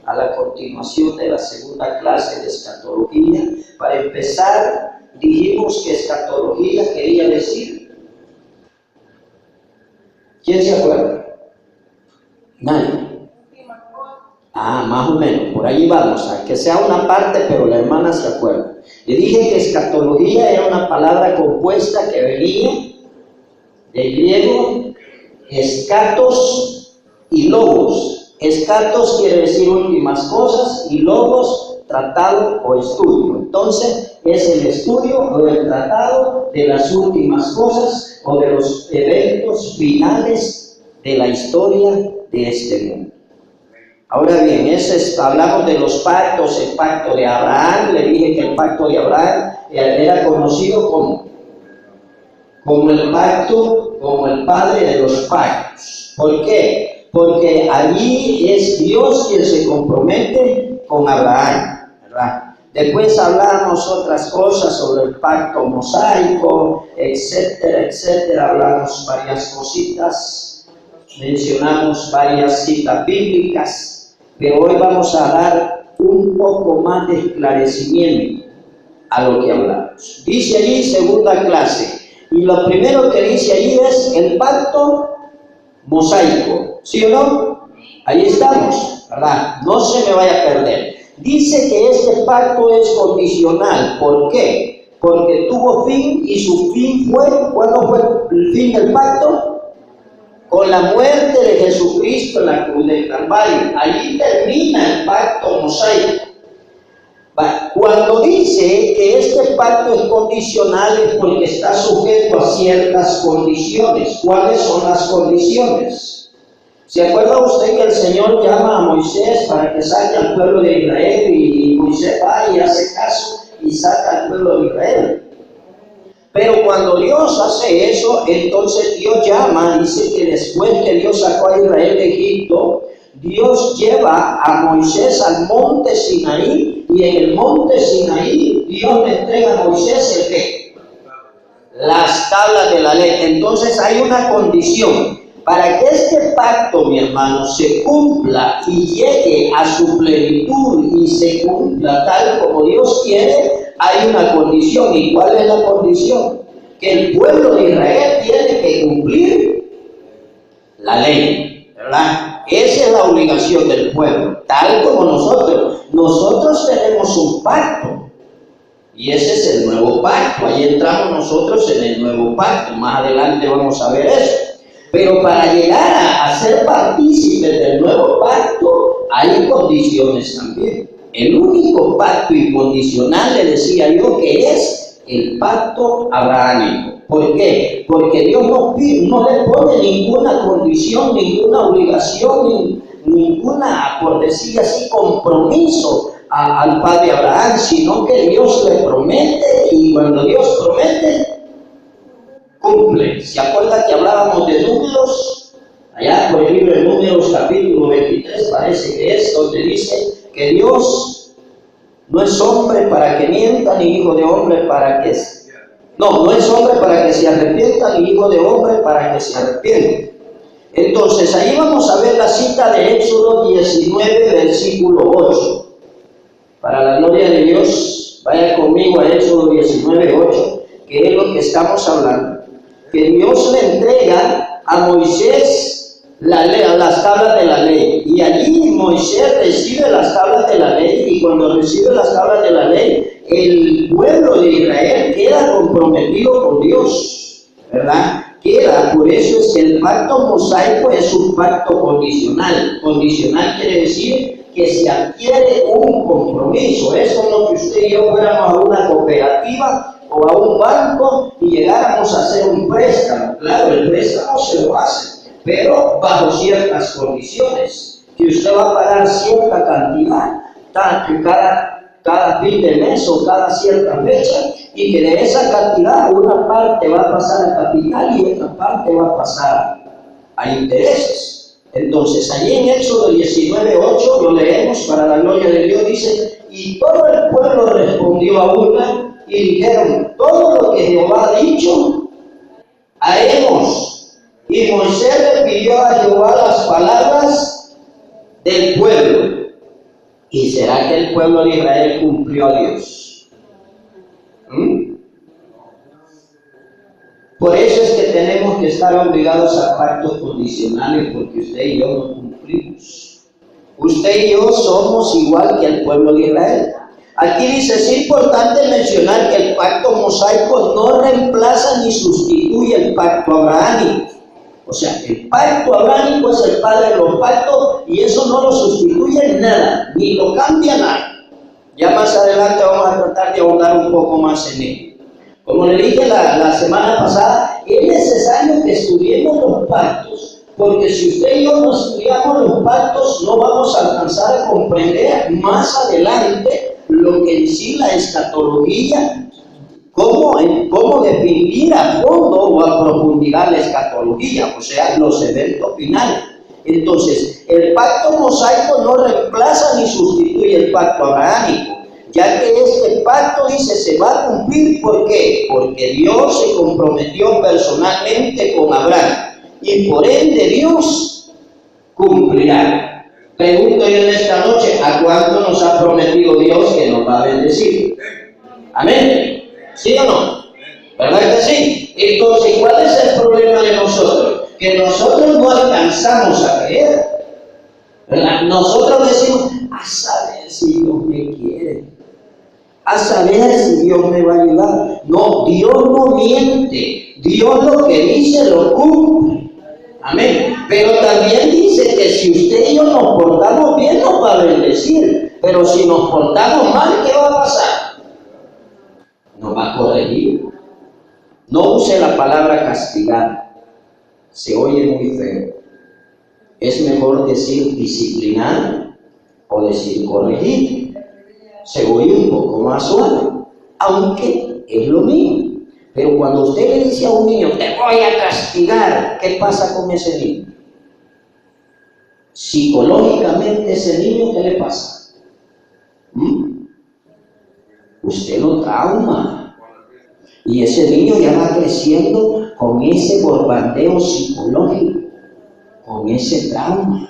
a la continuación de la segunda clase de escatología. Para empezar, dijimos que escatología quería decir, ¿quién se acuerda? Nadie. Más o menos, por ahí vamos, a que sea una parte, pero la hermana se acuerda. Le dije que escatología era una palabra compuesta que venía del griego escatos y logos. Escatos quiere decir últimas cosas y logos, tratado o estudio. Entonces es el estudio o el tratado de las últimas cosas o de los eventos finales de la historia de este mundo. Ahora bien, hablamos de los pactos. El pacto de Abraham, le dije que el pacto de Abraham era conocido como el pacto, como el padre de los pactos. ¿Por qué? Porque allí es Dios quien se compromete con Abraham, ¿verdad? Después hablamos otras cosas sobre el pacto mosaico, etcétera, etcétera. Hablamos varias cositas, mencionamos varias citas bíblicas, pero hoy vamos a dar un poco más de esclarecimiento a lo que hablamos. Dice allí segunda clase, y lo primero que dice allí es el pacto mosaico, ¿sí o no? Ahí estamos, ¿verdad? No se me vaya a perder. Dice que este pacto es condicional. ¿Por qué? Porque tuvo fin y su fin fue, ¿cuándo fue el fin del pacto? Con la muerte de Jesucristo en la cruz del Calvario. Allí termina el pacto mosaico. Cuando dice que este pacto es condicional es porque está sujeto a ciertas condiciones. ¿Cuáles son las condiciones? ¿Se acuerda usted que el Señor llama a Moisés para que saque al pueblo de Israel y Moisés va y hace caso y saca al pueblo de Israel? Pero cuando Dios hace eso, entonces Dios llama, dice que después que Dios sacó a Israel de Egipto, Dios lleva a Moisés al monte Sinaí, y en el monte Sinaí Dios le entrega a Moisés el ¿qué? Las tablas de la ley. Entonces hay una condición. Para que este pacto, mi hermano, se cumpla y llegue a su plenitud y se cumpla tal como Dios quiere, hay una condición. ¿Y cuál es la condición? Que el pueblo de Israel tiene que cumplir la ley, ¿verdad? Esa es la obligación del pueblo, tal como nosotros. Nosotros tenemos un pacto y ese es el nuevo pacto. Ahí entramos nosotros en el nuevo pacto. Más adelante vamos a ver eso. Pero para llegar a ser partícipes del nuevo pacto hay condiciones también. El único pacto incondicional, le decía yo, que es el pacto abrahámico. ¿Por qué? Porque Dios no le pone ninguna condición, ninguna obligación, ninguna, por decir así, compromiso al padre Abraham, sino que Dios le promete, y cuando Dios promete, cumple. ¿Se acuerda que hablábamos de Números? Allá por el libro de Números, capítulo 23, parece que es, donde dice que Dios no es hombre para que mienta, ni hijo de hombre para que... No es hombre para que se arrepienta, ni hijo de hombre para que se arrepienta. Entonces, ahí vamos a ver la cita de Éxodo 19, versículo 8. Para la gloria de Dios, vaya conmigo a Éxodo 19, 8, que es lo que estamos hablando. Que Dios le entrega a Moisés las tablas de la ley, y allí Moisés recibe las tablas de la ley, y cuando recibe las tablas de la ley, el pueblo de Israel queda comprometido con Dios, ¿verdad? Por eso es que el pacto mosaico es un pacto condicional. Condicional quiere decir que se adquiere un compromiso. Es como que usted y yo fuéramos a una cooperativa o a un banco y llegáramos a hacer un préstamo. Claro, el préstamo se lo hace, pero bajo ciertas condiciones, que usted va a pagar cierta cantidad cada fin de mes o cada cierta fecha, y que de esa cantidad una parte va a pasar a capital y otra parte va a pasar a intereses. Entonces, allí en Éxodo 19:8 lo leemos para la gloria de Dios. Dice: y todo el pueblo respondió a una y dijeron: todo lo que Jehová ha dicho, haremos. Y Moisés le pidió a Jehová las palabras del pueblo. ¿Y será que el pueblo de Israel cumplió a Dios? Por eso es que tenemos que estar obligados a pactos condicionales, porque usted y yo no cumplimos. Usted y yo somos igual que el pueblo de Israel. Aquí dice, es importante mencionar que el pacto mosaico no reemplaza ni sustituye el pacto abrahámico. O sea, el pacto abrahámico es el padre de los pactos y eso no lo sustituye en nada, ni lo cambia nada. Ya más adelante vamos a tratar de ahondar un poco más en ello. Como le dije la semana pasada, es necesario que estudiemos los pactos, porque si usted y yo no estudiamos los pactos, no vamos a alcanzar a comprender más adelante lo que en sí la escatología, cómo definir a fondo o a profundidad la escatología, o sea, los eventos finales. Entonces, el pacto mosaico no reemplaza ni sustituye el pacto abrahámico, ya que este pacto, dice, se va a cumplir. ¿Por qué? Porque Dios se comprometió personalmente con Abraham y por ende Dios cumplirá. Pregunto yo en esta noche, ¿a cuánto nos ha prometido Dios que nos va a bendecir? Amén. ¿Sí o no? ¿Verdad que sí? Entonces, ¿cuál es el problema de nosotros? Que nosotros no alcanzamos a creer, ¿verdad? Nosotros decimos, a saber si Dios me quiere, a saber si Dios me va a ayudar. No, Dios no miente. Dios lo que dice lo cumple. Amén. Pero también dice que si usted y yo nos portamos bien, nos va a bendecir. Pero si nos portamos mal, ¿qué va a pasar? Nos va a corregir. No use la palabra castigar. Se oye muy feo. Es mejor decir disciplinar o decir corregir. Se oye un poco más suave, aunque es lo mismo. Pero cuando usted le dice a un niño, te voy a castigar, ¿qué pasa con ese niño? Psicológicamente, ese niño, ¿qué le pasa? Usted lo trauma. Y ese niño ya va creciendo con ese bombardeo psicológico, con ese trauma.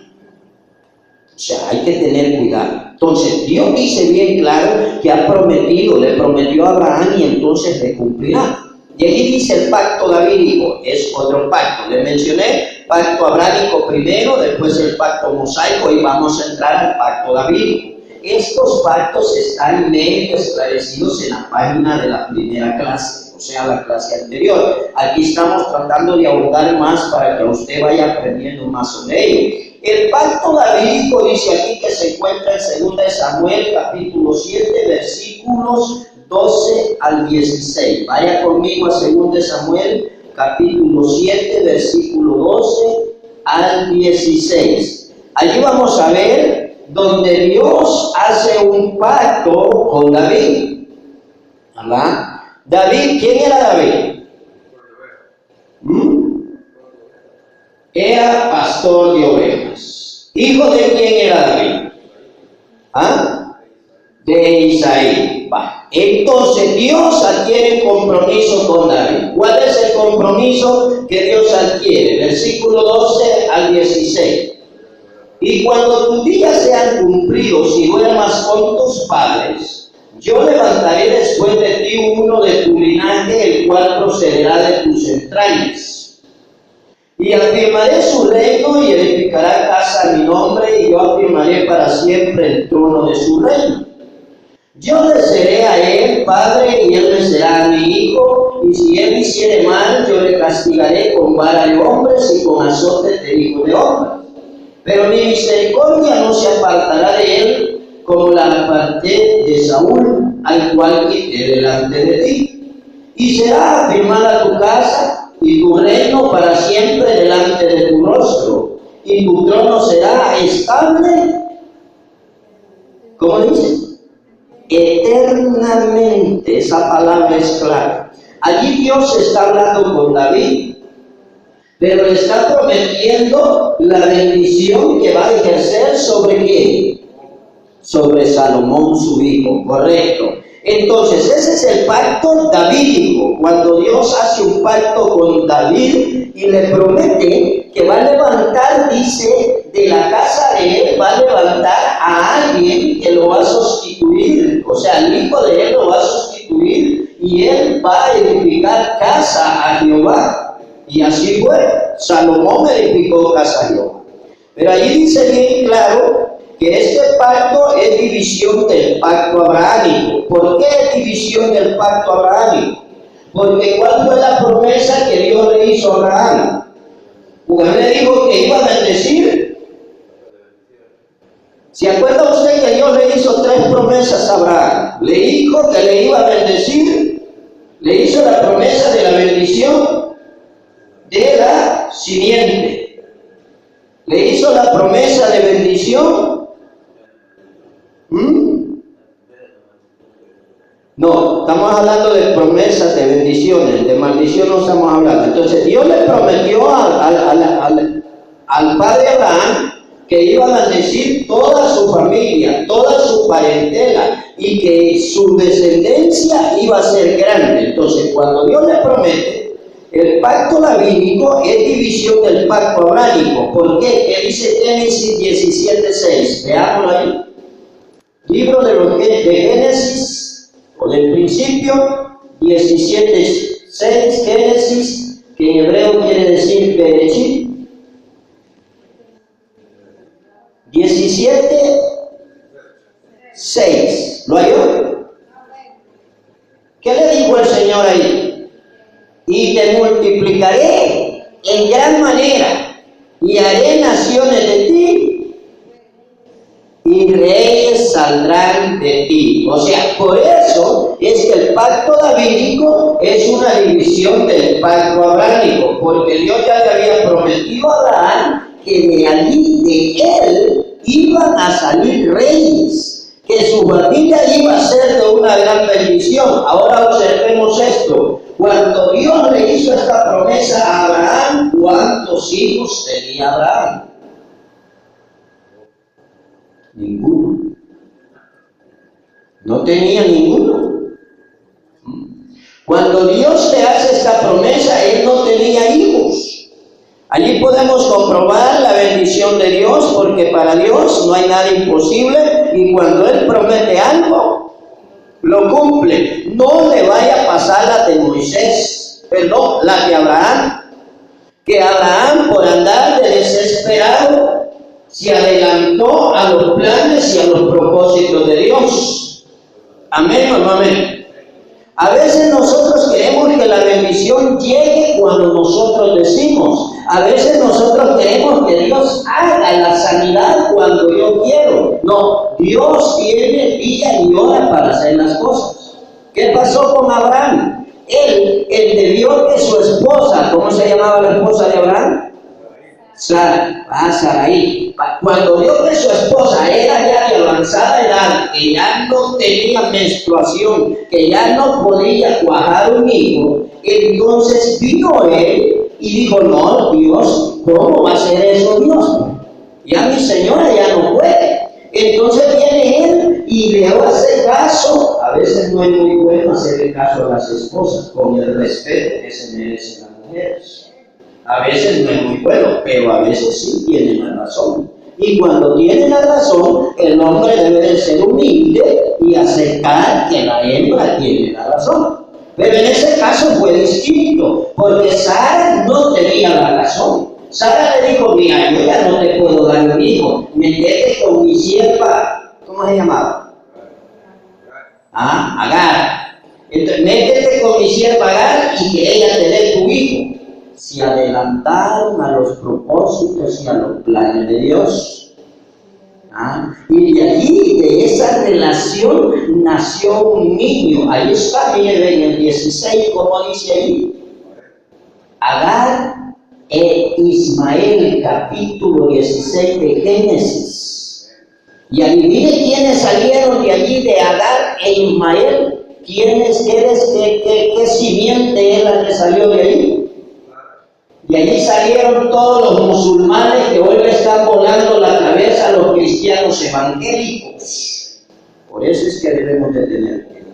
O sea, hay que tener cuidado. Entonces, Dios dice bien claro que ha prometido, le prometió a Abraham y entonces le cumplirá. Y allí dice el pacto davídico, es otro pacto. Le mencioné pacto abrahámico primero, después el pacto mosaico y vamos a entrar al pacto davídico. Estos pactos están medio esclarecidos en la página de la primera clase, o sea, la clase anterior. Aquí estamos tratando de ahondar más para que usted vaya aprendiendo más sobre ello. El pacto davídico dice aquí que se encuentra en 2 de Samuel, capítulo 7, versículos 12 al 16. Vaya conmigo a 2 de Samuel, capítulo 7, versículo 12 al 16. Allí vamos a ver donde Dios hace un pacto con David. ¿Verdad? David, ¿quién era David? Era pastor de ovejas. ¿Hijo de quién era David? ¿Ah? De Isaí. Va. Entonces Dios adquiere un compromiso con David. ¿Cuál es el compromiso que Dios adquiere? Versículo 12 al 16. Y cuando tus días sean cumplidos y duermas con tus padres, yo levantaré después de ti uno de tu linaje, el cual procederá de tus entrañas. Y afirmaré su reino y edificará casa a mi nombre, y yo afirmaré para siempre el trono de su reino. Yo le seré a él padre y él me será mi hijo, y si él hiciere mal, yo le castigaré con vara de hombres y con azotes de hijos de hombres. Pero mi misericordia no se apartará de él, como la aparté de Saúl, al cual quité delante de ti. Y será afirmada tu casa y tu reino para siempre delante de tu rostro, y tu trono será estable, ¿cómo dice? Eternamente. Esa palabra es clara. Allí Dios está hablando con David, pero le está prometiendo la bendición que va a ejercer sobre quién, sobre Salomón su hijo, correcto. Entonces, ese es el pacto davídico, cuando Dios hace un pacto con David y le promete que va a levantar, dice, de la casa de él, va a levantar a alguien que lo va a sustituir, o sea, el hijo de él lo va a sustituir y él va a edificar casa a Jehová. Y así fue, Salomón edificó casa a Jehová. Pero allí dice bien claro que este pacto es división del pacto abrahámico. ¿Por qué es división del pacto abrahámico? Porque ¿cuál fue la promesa que Dios le hizo a Abraham? Porque él le dijo que iba a bendecir. ¿Se acuerda usted que Dios le hizo 3 promesas a Abraham? Le dijo que le iba a bendecir, le hizo la promesa de la bendición de la simiente, le hizo la promesa de bendición. No, estamos hablando de promesas de bendiciones, de maldición no estamos hablando. Entonces Dios le prometió al padre Abraham que iba a bendecir toda su familia, toda su parentela y que su descendencia iba a ser grande. Entonces cuando Dios le promete, el pacto davídico es división del pacto abrahámico. ¿Por qué? ¿Qué dice Génesis 17:6? Veámoslo ahí. Libro de Génesis, o del principio, 17:6, Génesis, que en hebreo quiere decir Bereshit. 17:6. ¿Lo halló? ¿Qué le dijo el Señor ahí? Y te multiplicaré en gran manera, y haré naciones de ti, y reyes saldrán de ti. O sea, por eso es que el pacto davídico es una división del pacto abrahámico, porque Dios ya le había prometido a Abraham que de allí, de él, iban a salir reyes, que su familia iba a ser de una gran bendición. Ahora observemos esto. Cuando Dios le hizo esta promesa a Abraham, ¿cuántos hijos tenía Abraham? Ninguno. No tenía ninguno. Cuando Dios le hace esta promesa, él no tenía hijos. Allí podemos comprobar la bendición de Dios, porque para Dios no hay nada imposible, y cuando Él promete algo, lo cumple. No le vaya a pasar la de Moisés, perdón, la de Abraham, que Abraham, por andar de desesperado, se adelantó a los planes y a los propósitos de Dios. Amén o no amén. A veces nosotros queremos que la bendición llegue cuando nosotros decimos. A veces nosotros queremos que Dios haga la sanidad cuando yo quiero. No, Dios tiene día y hora para hacer las cosas. ¿Qué pasó con Abraham? Él debió que su esposa, ¿cómo se llamaba la esposa de Abraham? Sarai. Cuando vio que su esposa era ya de avanzada edad, que ya no tenía menstruación, que ya no podía cuajar un hijo, entonces vino él y dijo: no, Dios, ¿cómo va a ser eso, Dios? Ya mi señora ya no puede. Entonces viene él y le hace caso. A veces no es muy bueno hacerle caso a las esposas con el respeto que se merecen las mujeres. A veces no es muy bueno, pero a veces sí tienen la razón. Y cuando tienen la razón, el hombre debe de ser humilde y aceptar que la hembra tiene la razón. Pero en ese caso fue distinto, porque Sara no tenía la razón. Sara le dijo: mira, yo ya no te puedo dar un hijo, métete con mi sierva, ¿cómo se llamaba? Agar. Entonces, métete con mi sierva Agar y que ella te dé tu hijo. Se adelantaron a los propósitos y a los planes de Dios. Y de allí, de esa relación, nació un niño. Ahí está, miren en el 16, como dice ahí. Agar e Ismael, capítulo 16 de Génesis. Y adivine quiénes salieron de allí, de Agar e Ismael. ¿Qué simiente es la que salió de allí? Y allí salieron todos los musulmanes que hoy le están volando la cabeza a los cristianos evangélicos. Por eso es que debemos de tener cuidado.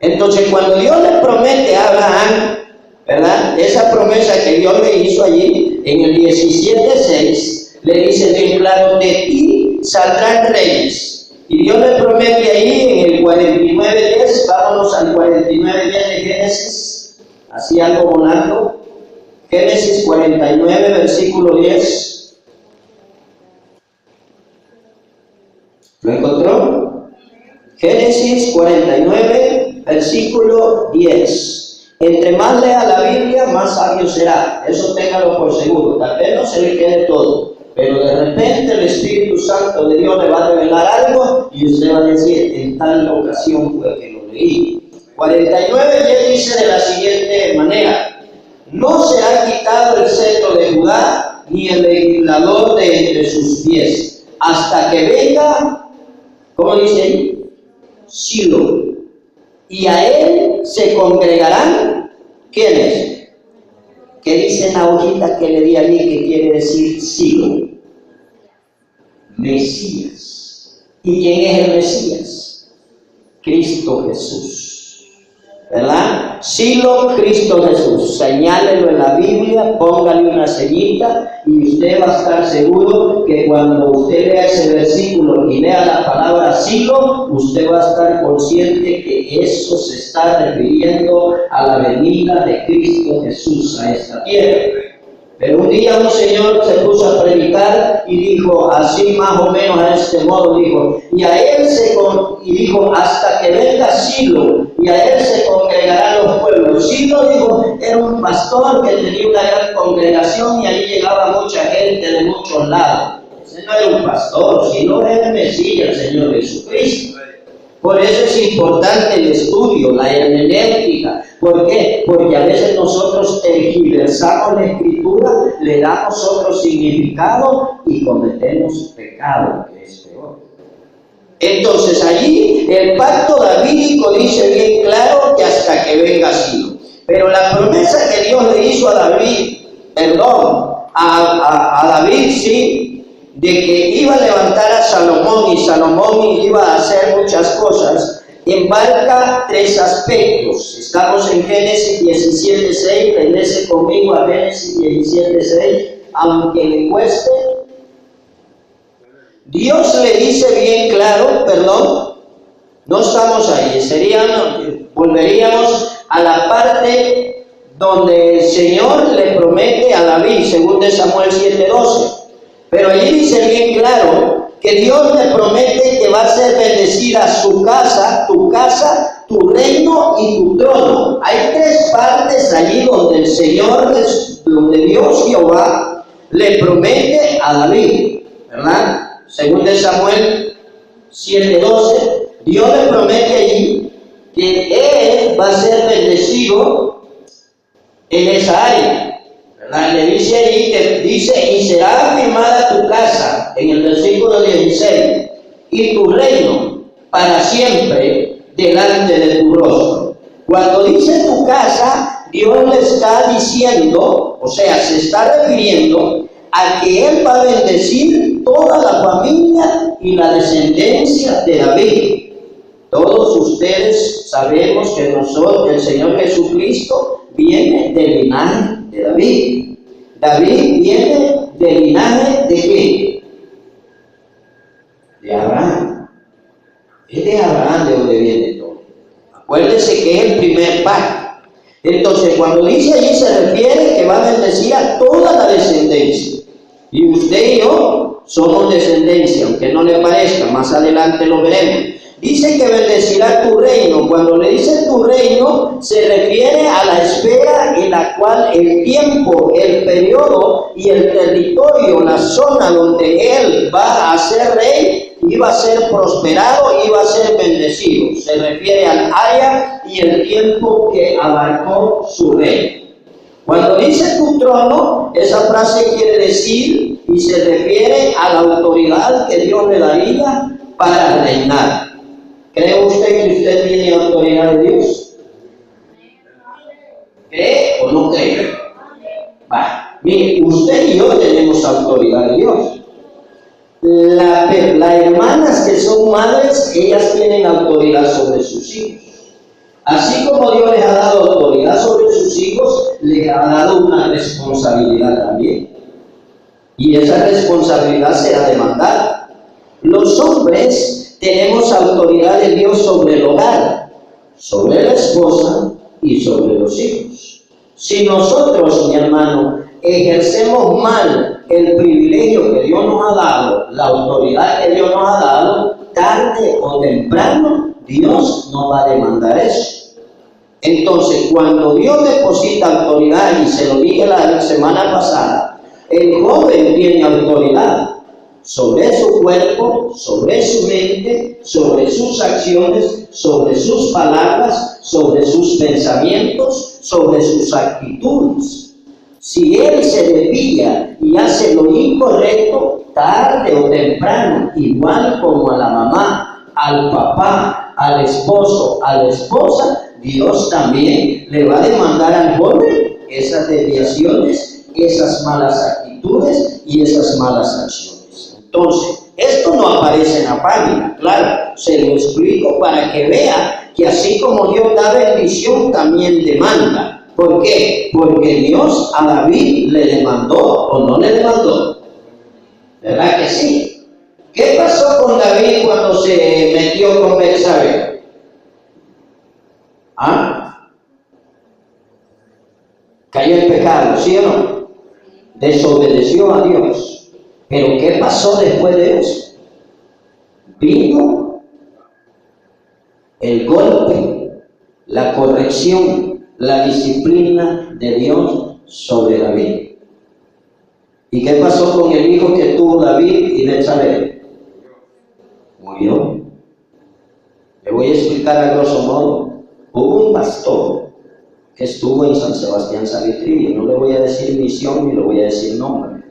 Entonces, cuando Dios le promete a Abraham, ¿verdad? Esa promesa que Dios le hizo allí, en el 17:6, le dice bien claro, de ti saldrán reyes. Y Dios le promete ahí en el 49:10, vámonos al 49:10 de Génesis, así algo volando. Génesis 49, versículo 10. ¿Lo encontró? Génesis 49, versículo 10. Entre más lea la Biblia, más sabio será. Eso téngalo por seguro. Tal vez no se le quede todo, pero de repente el Espíritu Santo de Dios le va a revelar algo y usted va a decir, en tal ocasión fue que lo leí. 49:10 dice de la siguiente manera: no se ha quitado el cetro de Judá, ni el legislador de entre sus pies, hasta que venga, ¿cómo dice ahí? Silo. Y a él se congregarán, ¿quiénes? ¿Qué dice en la hojita que le di a mí que quiere decir Silo? Mesías. ¿Y quién es el Mesías? Cristo Jesús. ¿Verdad? Silo, Cristo Jesús. Señálelo en la Biblia, póngale una ceñita y usted va a estar seguro que cuando usted lea ese versículo y lea la palabra Silo, usted va a estar consciente que eso se está refiriendo a la venida de Cristo Jesús a esta tierra. Pero un día un señor se puso a predicar y dijo, así más o menos a este modo, dijo, y dijo, hasta que venga Silo, y a él se congregarán los pueblos. Silo, dijo, era un pastor que tenía una gran congregación y allí llegaba mucha gente de muchos lados. Ese no era un pastor, sino era el Mesías, el Señor Jesucristo. Por eso es importante el estudio, la hermenéutica. ¿Por qué? Porque a veces nosotros tergiversamos la Escritura, le damos otro significado y cometemos pecado, que es peor. Entonces allí el pacto davídico dice bien claro que hasta que venga Silo. Pero la promesa que Dios le hizo a David, a David, sí, de que iba a levantar a Salomón y Salomón iba a hacer muchas cosas, embarca tres aspectos. Estamos en Génesis 17:6, regrese conmigo a Génesis 17:6, aunque le cueste. Dios le dice bien claro, no estamos ahí, volveríamos a la parte donde el Señor le promete a David, según de Samuel 7:12. Pero allí dice bien claro que Dios le promete que va a hacer bendecida su casa, tu reino y tu trono. Hay tres partes allí donde el Señor, donde Dios Jehová le promete a David, ¿verdad? Según de Samuel 7:12, Dios le promete allí que él va a ser bendecido en esa área. Le dice allí que dice, y será afirmada tu casa, en el versículo 16, y tu reino para siempre delante de tu rostro. Cuando dice tu casa, Dios le está diciendo, o sea, se está refiriendo a que Él va a bendecir toda la familia y la descendencia de David. Todos ustedes sabemos que el Señor Jesucristo viene del linaje de David. David viene del linaje ¿de qué? De Abraham. Es de Abraham de donde viene todo. Acuérdense que es el primer pacto. Entonces, cuando dice allí, se refiere que va a bendecir a toda la descendencia. Y usted y yo somos descendencia, aunque no le parezca, más adelante lo veremos. Dice que bendecirá tu reino. Cuando le dice tu reino, se refiere a la esfera en la cual el tiempo, el periodo y el territorio, la zona donde él va a ser rey, iba a ser prosperado, iba a ser bendecido. Se refiere al área y el tiempo que abarcó su reino. Cuando dice tu trono, esa frase quiere decir y se refiere a la autoridad que Dios le daría para reinar. ¿Cree usted que usted tiene autoridad de Dios? ¿Cree o no cree? Mire, usted y yo tenemos autoridad de Dios. Las hermanas que son madres, ellas tienen autoridad sobre sus hijos. Así como Dios les ha dado autoridad sobre sus hijos, les ha dado una responsabilidad también. Y esa responsabilidad será demandada. Los hombres tenemos autoridad de Dios sobre el hogar, sobre la esposa y sobre los hijos. Si nosotros, mi hermano, ejercemos mal el privilegio que Dios nos ha dado, la autoridad que Dios nos ha dado, tarde o temprano Dios nos va a demandar eso. Entonces, cuando Dios deposita autoridad, y se lo dije la semana pasada, el joven tiene autoridad sobre su cuerpo, sobre su mente, sobre sus acciones, sobre sus palabras, sobre sus pensamientos, sobre sus actitudes. Si él se desvía y hace lo incorrecto, tarde o temprano, igual como a la mamá, al papá, al esposo, a la esposa, Dios también le va a demandar al joven esas desviaciones, esas malas actitudes y esas malas acciones. Entonces, esto no aparece en la página, claro, se lo explico para que vea que así como Dios da bendición, también demanda. ¿Por qué? Porque Dios a David le demandó o no le demandó. ¿Verdad que sí? ¿Qué pasó con David cuando se metió con Betsabé? ¿Ah? Cayó en pecado, ¿sí o no? Desobedeció a Dios. Pero ¿qué pasó después de eso? Vino el golpe, la corrección, la disciplina de Dios sobre David. ¿Y qué pasó con el hijo que tuvo David y Betsabé? Murió. Le voy a explicar a grosso modo. Hubo un pastor que estuvo en San Sebastián Salitrillo, no le voy a decir misión ni le voy a decir nombre.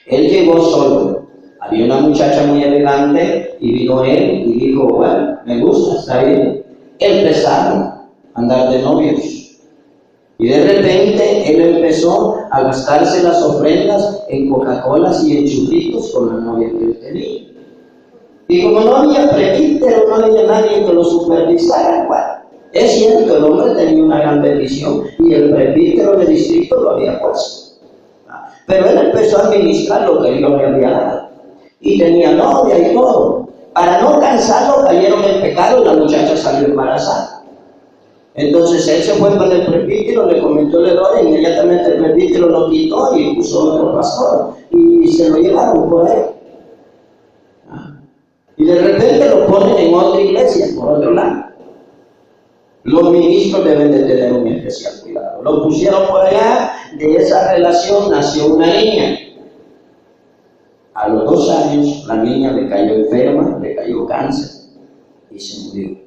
Él llegó solo. Había una muchacha muy elegante y vino él y dijo, bueno, me gusta, está bien. Empezaron a andar de novios. Y de repente él empezó a gastarse las ofrendas en Coca-Colas y en churritos con la novia que él tenía. Y como no había presbítero, no había nadie que lo supervisara, bueno, es cierto, el hombre tenía una gran bendición y el presbítero del distrito lo había puesto. Pero él empezó a administrar lo que Dios le había dado. Y tenía novia y todo. Para no cansarlo, cayeron en pecado y la muchacha salió embarazada. Entonces él se fue con el presbítero, le comentó el error, e inmediatamente el presbítero lo quitó y puso otro pastor. Y se lo llevaron por él. Y de repente lo ponen en otra iglesia, por otro lado. Los ministros deben de tener un especial cuidado. Lo pusieron por allá, de esa relación nació una niña. A los 2 años la niña le cayó enferma, le cayó cáncer y se murió.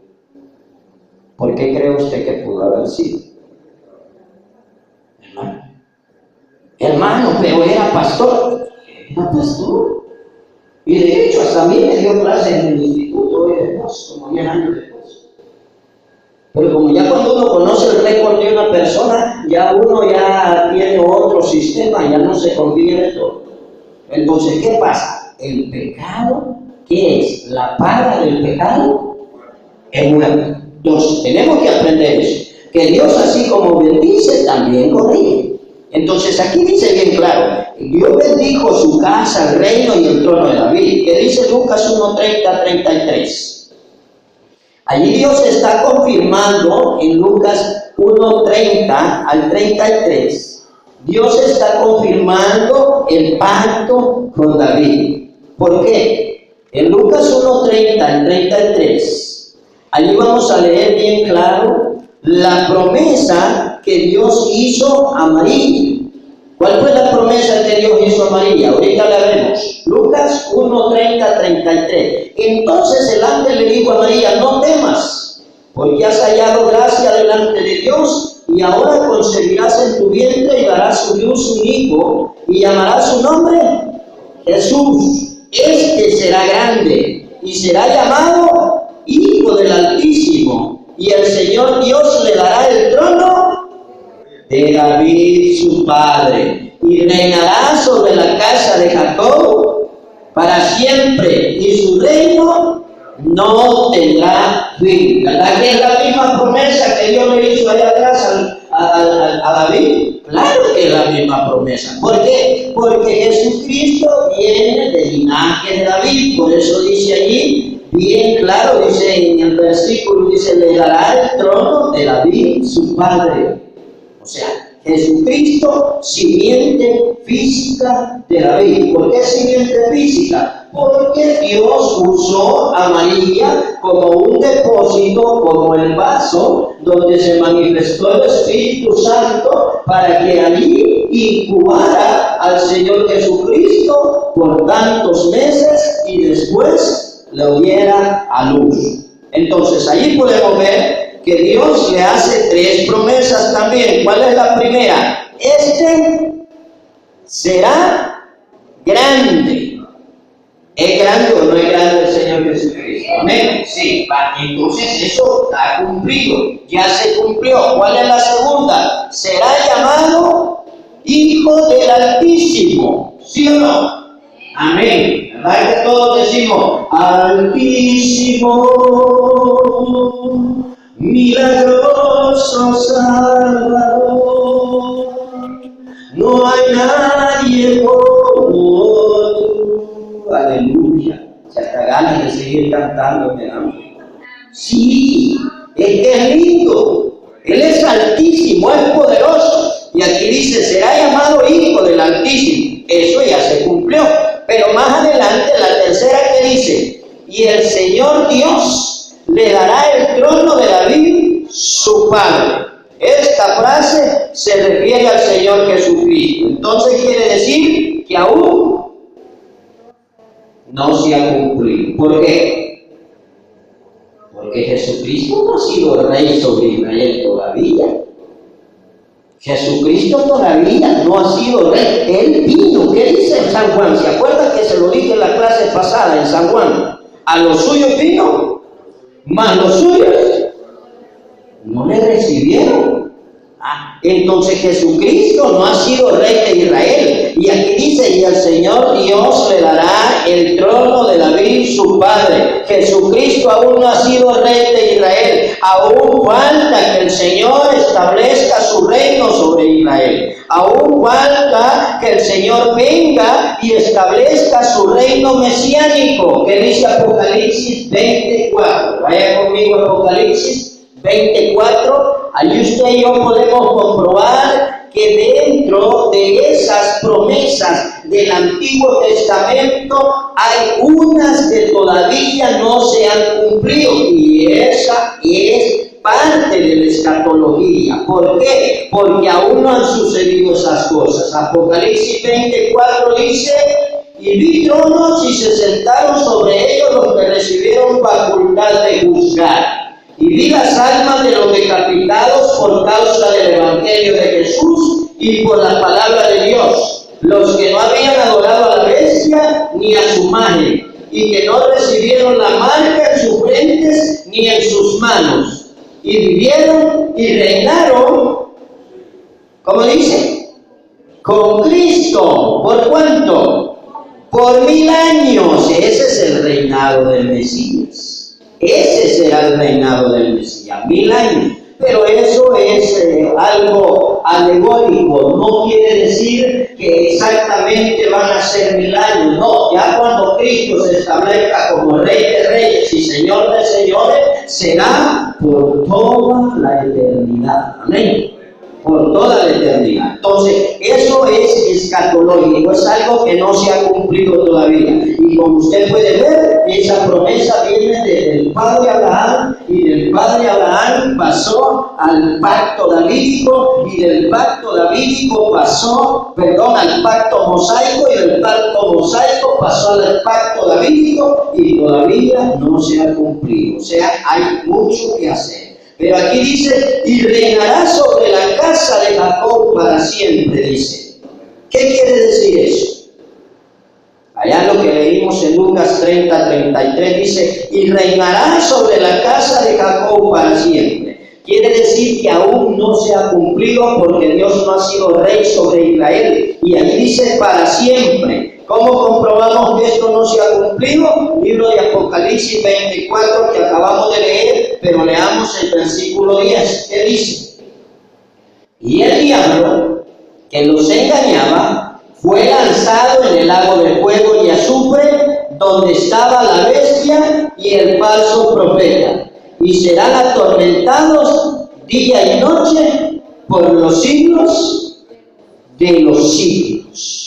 ¿Por qué cree usted que pudo haber sido? Hermano, pero era pastor. Era pastor. Y de hecho hasta a mí me dio clases en el instituto después, como 10 años después. Pero como ya cuando uno conoce el récord de una persona, ya uno ya tiene otro sistema, ya no se confía de todo. Entonces, ¿qué pasa? El pecado, ¿qué es? La paga del pecado es muerte. Entonces, tenemos que aprender eso. Que Dios, así como bendice, también corrige. Entonces, aquí dice bien claro, Dios bendijo su casa, el reino y el trono de David. ¿Qué dice Lucas 1:30-33? Allí Dios está confirmando en Lucas 1:30 al 33. Dios está confirmando el pacto con David. ¿Por qué? En Lucas 1:30 al 33, allí vamos a leer bien claro la promesa que Dios hizo a María. ¿Cuál fue la promesa que Dios hizo a María? Ahorita la vemos. Lucas 1:30-33. Entonces el ángel le dijo a María, no temas, porque has hallado gracia delante de Dios, y ahora concebirás en tu vientre y darás a luz un hijo, y llamarás su nombre Jesús. Este será grande, y será llamado Hijo del Altísimo, y el Señor Dios le dará el trono de David su padre, y reinará sobre la casa de Jacob para siempre, y su reino no tendrá fin. ¿Verdad que es la misma promesa que Dios le hizo allá atrás a David? Claro que es la misma promesa. ¿Por qué? Porque Jesucristo viene del linaje de David. Por eso dice allí, bien claro, dice en el versículo, dice, le dará el trono de David, su padre. O sea, Jesucristo, simiente física de David. ¿Por qué simiente física? Porque Dios usó a María como un depósito, como el vaso donde se manifestó el Espíritu Santo para que allí incubara al Señor Jesucristo por tantos meses y después lo diera a luz. Entonces, allí podemos ver que Dios le hace 3 promesas también. ¿Cuál es la primera? Será grande. ¿Es grande o no es grande el Señor Jesucristo? Amén. Sí, entonces eso está cumplido, ya se cumplió. ¿Cuál es la segunda? Será llamado Hijo del Altísimo. ¿Sí o no? Amén. ¿Verdad que todos decimos Altísimo, milagroso Salvador? No hay nadie como tú. Aleluya. Se hasta ganas de seguir cantando, ¿verdad? Sí, es que es lindo. Él es altísimo, es poderoso. Y aquí dice, será llamado Hijo del Altísimo. Eso ya se cumplió. Pero más adelante, la tercera que dice, y el Señor Dios le dará el trono de David, su padre. Esta frase se refiere al Señor Jesucristo. Entonces quiere decir que aún no se ha cumplido. ¿Por qué? Porque Jesucristo no ha sido rey sobre Israel todavía. Jesucristo todavía no ha sido rey. Él vino. ¿Qué dice en San Juan? ¿Se acuerdan que se lo dije en la clase pasada en San Juan? A los suyos vino, mas los suyos no le recibieron. Entonces Jesucristo no ha sido rey de Israel. Y aquí dice, y el Señor Dios le dará el trono de David, su padre. Jesucristo aún no ha sido rey de Israel. Aún falta que el Señor establezca su reino sobre Israel. Aún falta que el Señor venga y establezca su reino mesiánico, que dice Apocalipsis 24. Vaya conmigo a Apocalipsis 24. Allí usted y yo podemos comprobar que dentro de esas promesas del Antiguo Testamento hay unas que todavía no se han cumplido, y esa es parte de la escatología. ¿Por qué? Porque aún no han sucedido esas cosas. Apocalipsis 24 dice, y vi tronos y se sentaron sobre ellos los que recibieron facultad de juzgar. Y vi las almas de los decapitados por causa del Evangelio de Jesús y por la palabra de Dios, los que no habían adorado a la bestia ni a su imagen, y que no recibieron la marca en sus frentes ni en sus manos, y vivieron y reinaron, ¿cómo dice? Con Cristo. ¿Por cuánto? Por 1000 años. Ese es el reinado del Mesías. Ese será el reinado del Mesías, 1000 años. Pero eso es algo alegórico, no quiere decir que exactamente van a ser 1000 años. No, ya cuando Cristo se establezca como Rey de Reyes y Señor de Señores, será por toda la eternidad. Amén. Por toda la eternidad. Entonces, eso es escatológico, es algo que no se ha cumplido todavía. Y como usted puede ver, esa promesa viene desde el padre Abraham, y del padre Abraham pasó al pacto davídico, y del pacto davídico pasó, al pacto mosaico, y del pacto mosaico pasó al pacto davídico, y todavía no se ha cumplido. O sea, hay mucho que hacer. Pero aquí dice, y reinará sobre la casa de Jacob para siempre, dice. ¿Qué quiere decir eso? Allá lo que leímos en Lucas 30:33 dice, y reinará sobre la casa de Jacob para siempre. Quiere decir que aún no se ha cumplido porque Dios no ha sido rey sobre Israel. Y allí dice para siempre. ¿Cómo comprobamos que esto no se ha cumplido? Libro de Apocalipsis 24 que acabamos de leer, pero leamos el versículo 10. ¿Qué dice? Y el diablo, que los engañaba, fue lanzado en el lago de fuego y azufre, donde estaba la bestia y el falso profeta, y serán atormentados día y noche por los siglos de los siglos.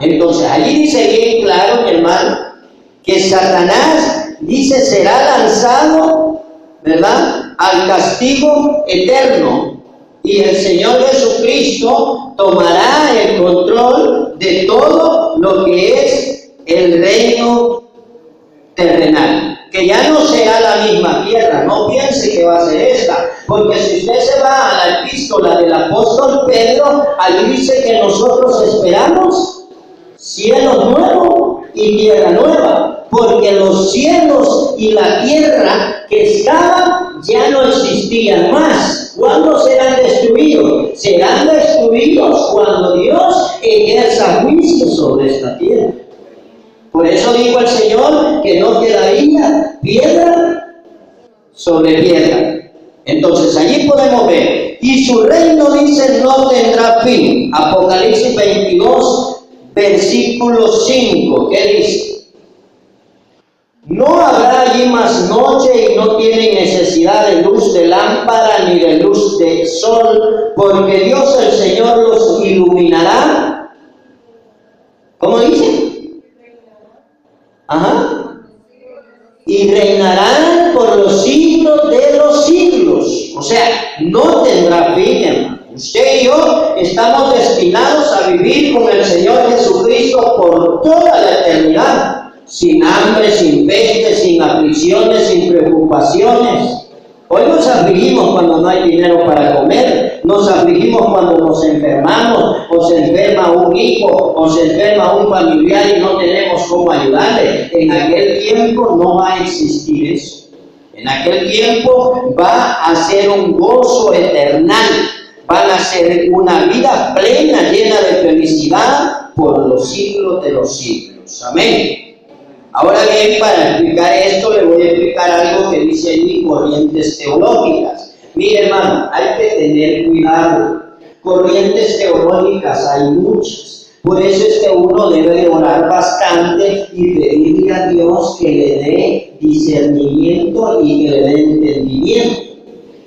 Entonces, allí dice bien claro, mi hermano, que Satanás, dice, será lanzado, ¿verdad?, al castigo eterno. Y el Señor Jesucristo tomará el control de todo lo que es el reino terrenal, que ya no será la misma tierra. No piense que va a ser esta, porque si usted se va a la epístola del apóstol Pedro, allí dice que nosotros esperamos cielo nuevo y tierra nueva, porque los cielos y la tierra que estaban ya no existían más. ¿Cuándo serán destruidos? Serán destruidos cuando Dios ejerza juicio sobre esta tierra. Por eso dijo el Señor que no quedaría piedra sobre piedra. Entonces allí podemos ver, y su reino, dice, no tendrá fin. Apocalipsis 22 versículo 5, ¿qué dice? No habrá allí más noche y no tienen necesidad de luz de lámpara ni de luz de sol, porque Dios el Señor los iluminará. ¿Cómo dice? Y reinarán por los siglos de los siglos. O sea, no tendrá fin, hermano. Usted y yo estamos destinados a vivir con el Señor Jesucristo por toda la eternidad, sin hambre, sin peste, sin aflicciones, sin preocupaciones. Hoy nos afligimos cuando no hay dinero para comer, nos afligimos cuando nos enfermamos, o se enferma un hijo, o se enferma un familiar y no tenemos cómo ayudarle. En aquel tiempo no va a existir eso. En aquel tiempo va a ser un gozo eternal. Van a ser una vida plena, llena de felicidad por los siglos de los siglos. Amén. Ahora bien, para explicar esto, le voy a explicar algo que dice allí, corrientes teológicas. Mire, hermano, hay que tener cuidado. Corrientes teológicas hay muchas. Por eso es que uno debe orar bastante y pedirle a Dios que le dé discernimiento y que le dé entendimiento.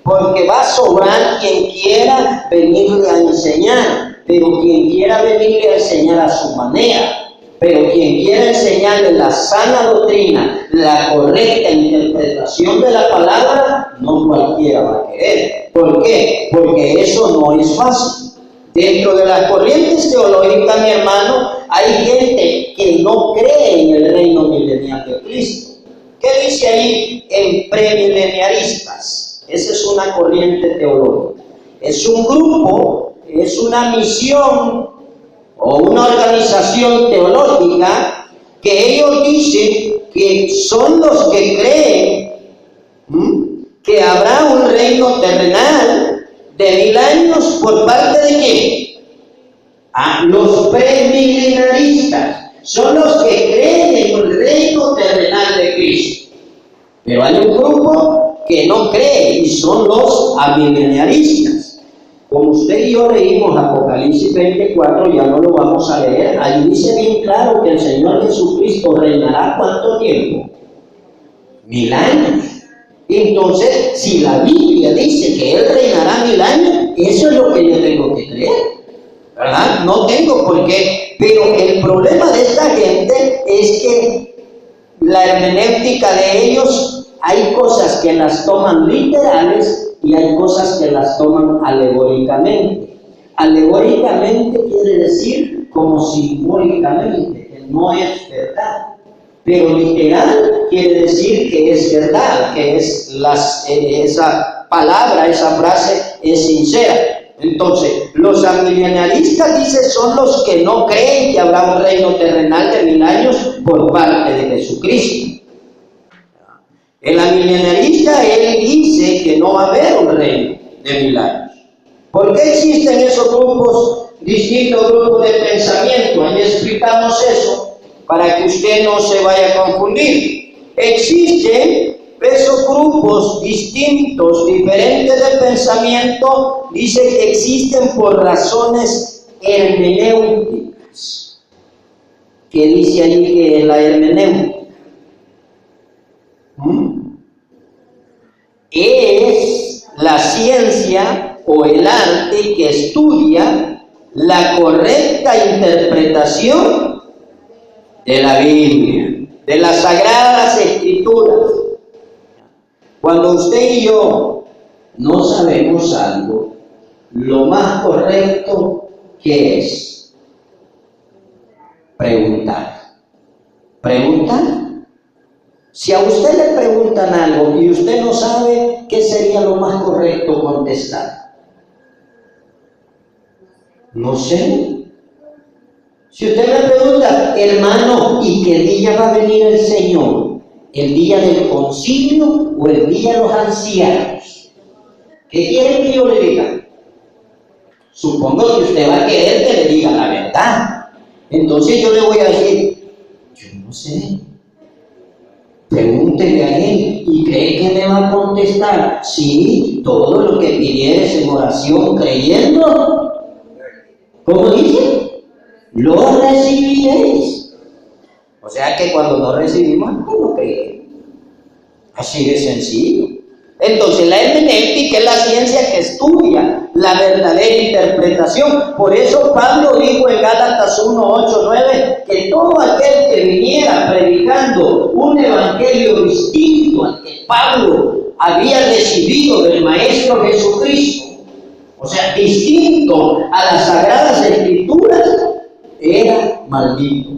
Porque va a sobrar quien quiera venirle a enseñar, pero quien quiera venirle a enseñar a su manera. Pero quien quiera enseñarle la sana doctrina, la correcta interpretación de la palabra, no cualquiera va a querer. ¿Por qué? Porque eso no es fácil. Dentro de las corrientes teológicas, mi hermano, hay gente que no cree en el reino milenial de Cristo. ¿Qué dice ahí en premileniaristas? Esa es una corriente teológica. Es un grupo, es una misión o una organización teológica que ellos dicen que son los que creen que habrá un reino terrenal de 1000 años por parte de ¿quién? Los premilenaristas. Son los que creen en el reino terrenal de Cristo. Pero hay un grupo que no cree y son los amileniaristas. Como usted y yo leímos Apocalipsis 24, ya no lo vamos a leer. Allí dice bien claro que el Señor Jesucristo reinará ¿cuánto tiempo? 1000 años. Entonces, si la Biblia dice que Él reinará 1000 años, eso es lo que yo tengo que creer, ¿verdad? No tengo por qué. Pero el problema de esta gente es que la hermenéutica de ellos, hay cosas que las toman literales y hay cosas que las toman alegóricamente. Alegóricamente quiere decir como simbólicamente, que no es verdad. Pero literal quiere decir que es verdad, que es esa palabra, esa frase es sincera. Entonces, los amileniaristas, dice, son los que no creen que habrá un reino terrenal de 1000 años por parte de Jesucristo. El amileniarista, él dice que no va a haber un reino de 1000 años. ¿Por qué existen esos grupos distintos grupos de pensamiento. Ahí explicamos eso para que usted no se vaya a confundir. Existen esos grupos distintos, diferentes de pensamiento, dice que existen por razones hermenéuticas. ¿Qué dice allí que es la hermenéutica? Es la ciencia o el arte que estudia la correcta interpretación de la Biblia, de las Sagradas Escrituras. Cuando usted y yo no sabemos algo, lo más correcto que es preguntar. Preguntar. Si a usted le preguntan algo y usted no sabe, ¿qué sería lo más correcto contestar? No sé. Si usted me pregunta, hermano, ¿y qué día va a venir el Señor? ¿El día del concilio o el día de los ancianos? ¿Qué quiere que yo le diga? Supongo que usted va a querer que le diga la verdad. Entonces yo le voy a decir, yo no sé. Pregúntele a él y cree que me va a contestar. Sí, todo lo que pidieres en oración creyendo, ¿cómo dice? Lo recibiréis. O sea que cuando no recibimos, no creemos. Así de sencillo. Entonces la hermenéutica es la ciencia que estudia la verdadera interpretación. Por eso Pablo dijo en Gálatas 1, 8, 9 que todo aquel que viniera predicando un evangelio distinto al que Pablo había recibido del Maestro Jesucristo, o sea, distinto a las Sagradas Escrituras, era maldito.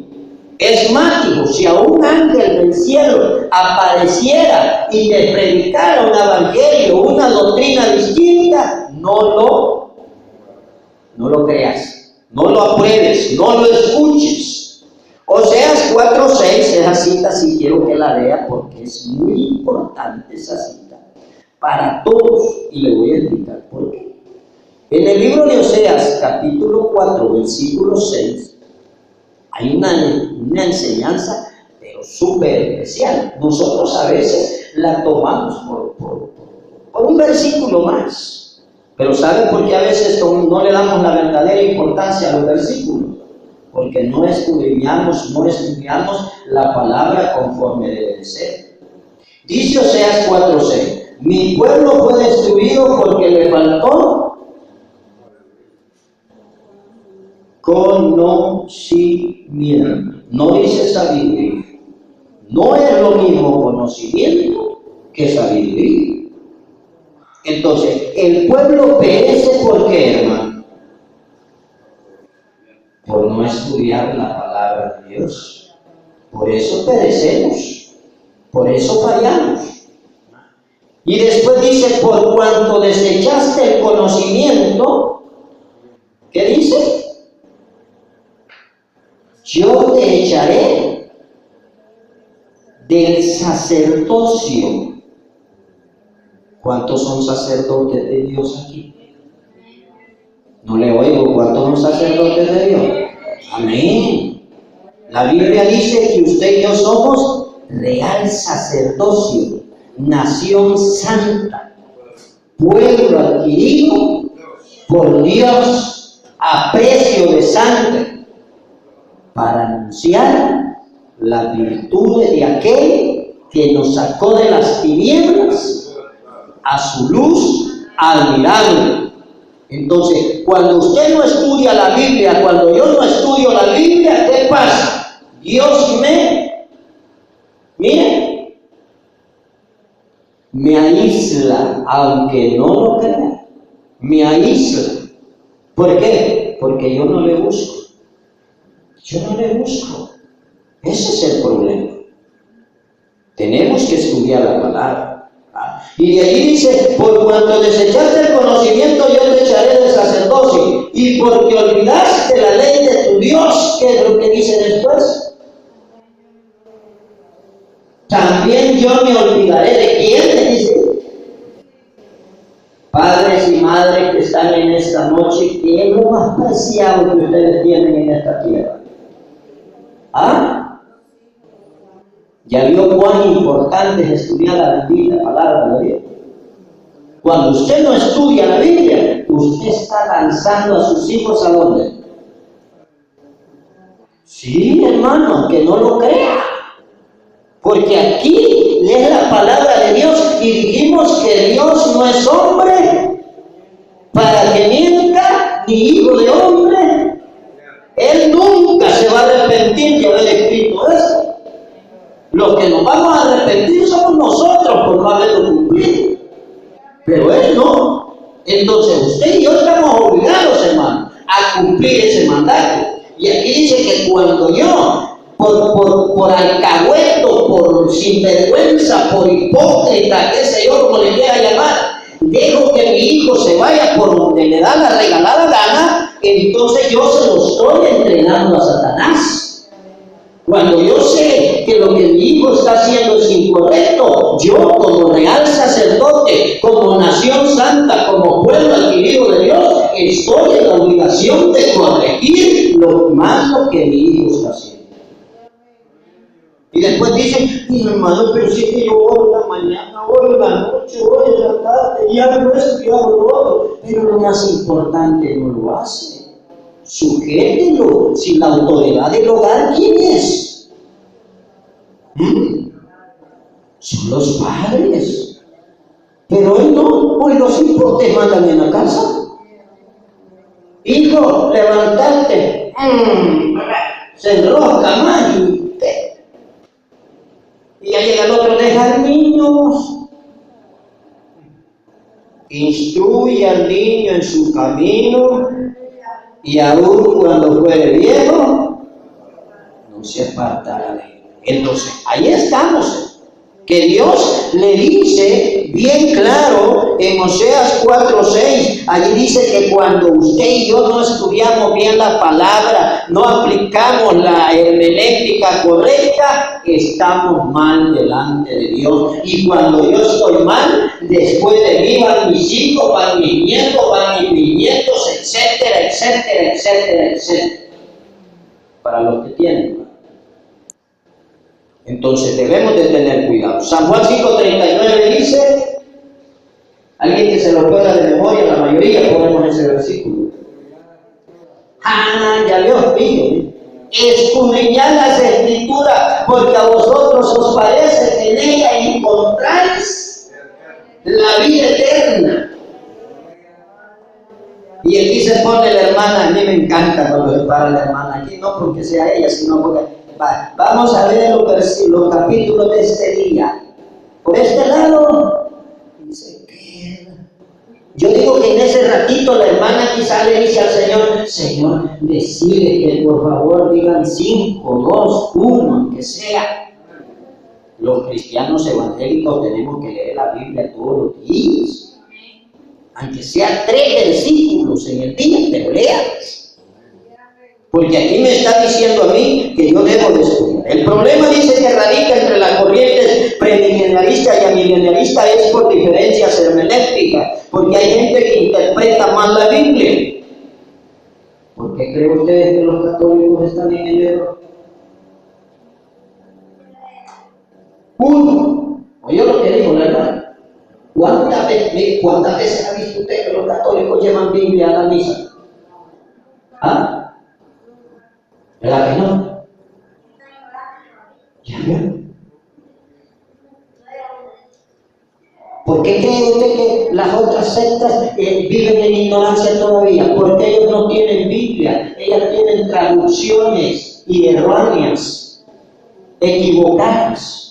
Es más, dijo, si a un ángel del cielo apareciera y te predicara un evangelio, una doctrina distinta, no lo creas, no lo apruebes, no lo escuches. Oseas 4:6, esa cita sí quiero que la vea porque es muy importante esa cita para todos y le voy a explicar por qué. En el libro de Oseas, capítulo 4, versículo 6, hay una enseñanza, pero súper especial. Nosotros a veces la tomamos por un versículo más. Pero ¿sabe por qué a veces no le damos la verdadera importancia a los versículos? Porque no escudriñamos la palabra conforme debe de ser. Dice Oseas 4:6, mi pueblo fue destruido porque le faltó conocimiento. No dice sabiduría. No es lo mismo conocimiento que sabiduría. Entonces, el pueblo perece ¿por qué, hermano? Por no estudiar la palabra de Dios. Por eso perecemos. Por eso fallamos. Y después dice, por cuanto desechaste el conocimiento, ¿qué dice? Yo te echaré del sacerdocio. ¿Cuántos son sacerdotes de Dios aquí? No le oigo. ¿Cuántos son sacerdotes de Dios? Amén. La Biblia dice que usted y yo somos real sacerdocio, nación santa, pueblo adquirido por Dios a precio de sangre, para anunciar las virtudes de aquel que nos sacó de las tinieblas a su luz admirable. Entonces, cuando usted no estudia la Biblia, cuando yo no estudio la Biblia, ¿qué pasa? Dios me aísla, aunque no lo crea, me aísla. ¿Por qué? Porque yo no le busco. Yo no le busco. Ese es el problema. Tenemos que estudiar la palabra. Y de ahí dice, por cuanto desechaste el conocimiento, yo te echaré del sacerdocio. Y porque olvidaste la ley de tu Dios, ¿qué es lo que dice después? También yo me olvidaré de quién, le dice. Padres y madres que están en esta noche, ¿qué es lo más preciado que ustedes tienen en esta tierra? ¿Ah? ¿Ya vio cuán importante es estudiar la bendita palabra de Dios? Cuando usted no estudia la Biblia, usted está lanzando a sus hijos ¿a dónde? Sí, hermano, que no lo crea. Porque aquí es la palabra de Dios y dijimos que Dios no es hombre para que mienta, ni hijo de hombre. Él nunca se va a arrepentir de haber escrito esto. Los que nos vamos a arrepentir somos nosotros por no haberlo cumplido. Pero Él no. Entonces usted y yo estamos obligados, hermano, a cumplir ese mandato. Y aquí dice que cuando yo, por alcahueto, por sinvergüenza, por hipócrita, qué sé yo, como le quiera llamar, dejo que mi hijo se vaya por donde le da la regalada gana, entonces yo se lo estoy entregando a Satanás. Cuando yo sé que lo que mi hijo está haciendo es incorrecto, yo como real sacerdote, como nación santa, como pueblo adquirido de Dios, estoy en la obligación de corregir lo malo que mi hijo está haciendo. Y después dicen, mi hermano, pero si es que yo oro en la mañana, oro en la noche, oro en la tarde, y hago esto y hago lo otro, pero lo más importante no lo hace. Sujételo. Si la autoridad del hogar, ¿quién es? Son los padres. Pero hoy no, hoy los hijos te mandan en la casa. Hijo, levantarte. Se enrosca más y ya llega el otro, dejar niños. Instruye al niño en su camino, y aún cuando fuere viejo, no se apartará de él. Entonces, ahí estamos. Que Dios le dice bien claro en Oseas 4:6, allí dice que cuando usted y yo no estudiamos bien la palabra, no aplicamos la hermenéutica correcta, estamos mal delante de Dios. Y cuando yo estoy mal, después de mí van mis hijos, van mis nietos, van mis bisnietos, etcétera, etcétera, etcétera, etcétera. Para los que tienen. Entonces debemos de tener cuidado. San Juan 5:39 dice, alguien que se lo pueda de memoria, la mayoría ponemos ese versículo. Ya le os digo, escudriñad las escrituras, porque a vosotros os parece que en ella encontráis la vida eterna. Y aquí se pone la hermana, a mí me encanta cuando se para la hermana, aquí no porque sea ella, sino porque vamos a ver los capítulos de este día. Por este lado, dice que yo digo que en ese ratito la hermana quizá le dice al Señor, Señor, decide que por favor digan 5, 2, 1, aunque sea. Los cristianos evangélicos tenemos que leer la Biblia todos los días, aunque sea 3 versículos en el día, pero léalos. Porque aquí me está diciendo a mí que yo debo de estudiar. El problema dice que radica entre las corrientes premilenarista y amillenarista es por diferencias hermenéuticas. Porque hay gente que interpreta mal la Biblia. ¿Por qué creen ustedes que los católicos están en el error? Uno, oye lo que dijo la hermana. ¿Cuántas veces ha visto usted que los católicos llevan Biblia a la misa? ¿Ah? ¿Verdad que no? ¿Ya vio? ¿Por qué cree usted que las otras sectas viven en ignorancia todavía? Porque ellos no tienen Biblia, ellas tienen traducciones erróneas, equivocadas.